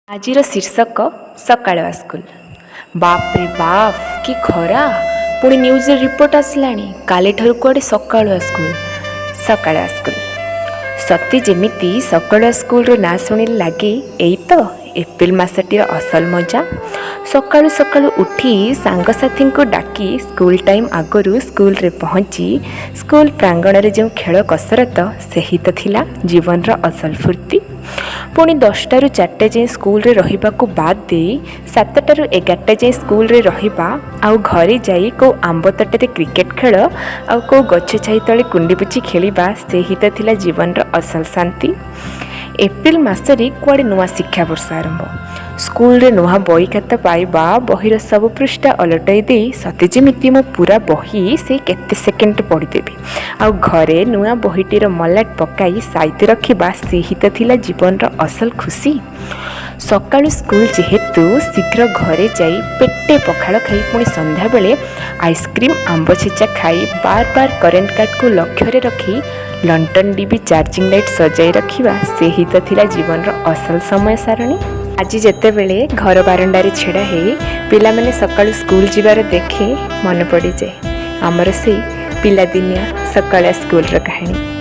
ଆଜିର ଶୀର୍ଷକ ସକାଳୁଆ ସ୍କୁଲ। ବାପରେ ବାପ୍ କି ଖରା! ପୁଣି ନ୍ୟୁଜ୍ରେ ରିପୋର୍ଟ ଆସିଲାଣି କାଲିଠାରୁ କୁଆଡ଼େ ସକାଳୁଆ ସ୍କୁଲ। ସତେ ଯେମିତି ସକାଳୁଆ ସ୍କୁଲର ନାଁ ଶୁଣିଲେ ଲାଗେ ଏଇ ତ ଏପ୍ରିଲ ମାସଟିର ଅସଲ ମଜା। ସକାଳୁ ସକାଳୁ ଉଠି ସାଙ୍ଗସାଥୀଙ୍କୁ ଡାକି ସ୍କୁଲ ଟାଇମ୍ ଆଗରୁ ସ୍କୁଲରେ ପହଞ୍ଚି ସ୍କୁଲ ପ୍ରାଙ୍ଗଣରେ ଯେଉଁ ଖେଳ କସରତ ସେହି ତ ଥିଲା ଜୀବନର ଅସଲ ଫୁର୍ତ୍ତି। ପୁଣି 10ଟାରୁ 4ଟା ଯାଏଁ ସ୍କୁଲରେ ରହିବାକୁ ବାଦ୍ ଦେଇ 7ଟାରୁ 11ଟା ଯାଏଁ ସ୍କୁଲରେ ରହିବା, ଆଉ ଘରେ ଯାଇ କେଉଁ ଆମ୍ବ ତୋଟାରେ କ୍ରିକେଟ ଖେଳ ଆଉ କେଉଁ ଗଛ ଛାଇ ତଳେ କୁଣ୍ଡିପୁଚି ଖେଳିବା ସେହି ତ ଥିଲା ଜୀବନର ଅସଲ ଶାନ୍ତି। ଏପ୍ରିଲ ମାସରେ କୁଆଡ଼େ ନୂଆ ଶିକ୍ଷାବର୍ଷ ଆରମ୍ଭ। ସ୍କୁଲରେ ନୂଆ ବହି ଖାତା ପାଇବା, ବହିର ସବୁ ପୃଷ୍ଠା ଓଲଟାଇ ଦେଇ ସତେ ଯେମିତି ମୁଁ ପୁରା ବହି ସେଇ କେତେ ସେକେଣ୍ଡ ପଢ଼ିଦେବି, ଆଉ ଘରେ ନୂଆ ବହିଟିର ମଲାଟ ପକାଇ ସାଇତି ରଖିବା ସେହି ତ ଥିଲା ଜୀବନର ଅସଲ ଖୁସି। ସକାଳୁ ସ୍କୁଲ ଯେହେତୁ ଶୀଘ୍ର ଘରେ ଯାଇ ପେଟେ ପଖାଳ ଖାଇ ପୁଣି ସନ୍ଧ୍ୟାବେଳେ ଆଇସ୍କ୍ରିମ୍ ଆମ୍ବ ଛେଚା ଖାଇ ବାର କରେଣ୍ଟ କାର୍ଡକୁ ଲକ୍ଷ୍ୟରେ ରଖି ଲଣ୍ଠନ ଡିବି ଚାର୍ଜିଂ ଲାଇଟ୍ ସଜାଇ ରଖିବା ସେହି ତ ଥିଲା ଜୀବନର ଅସଲ ସମୟ ସାରଣୀ। ଆଜି ଯେତେବେଳେ ଘର ବାରଣ୍ଡାରେ ଛିଡ଼ା ହେଇ ପିଲାମାନେ ସକାଳୁ ସ୍କୁଲ ଯିବାର ଦେଖେ ମନେ ପଡ଼ିଯାଏ ଆମର ସେଇ ପିଲାଦିନିଆ ସକାଳିଆ ସ୍କୁଲର କାହାଣୀ।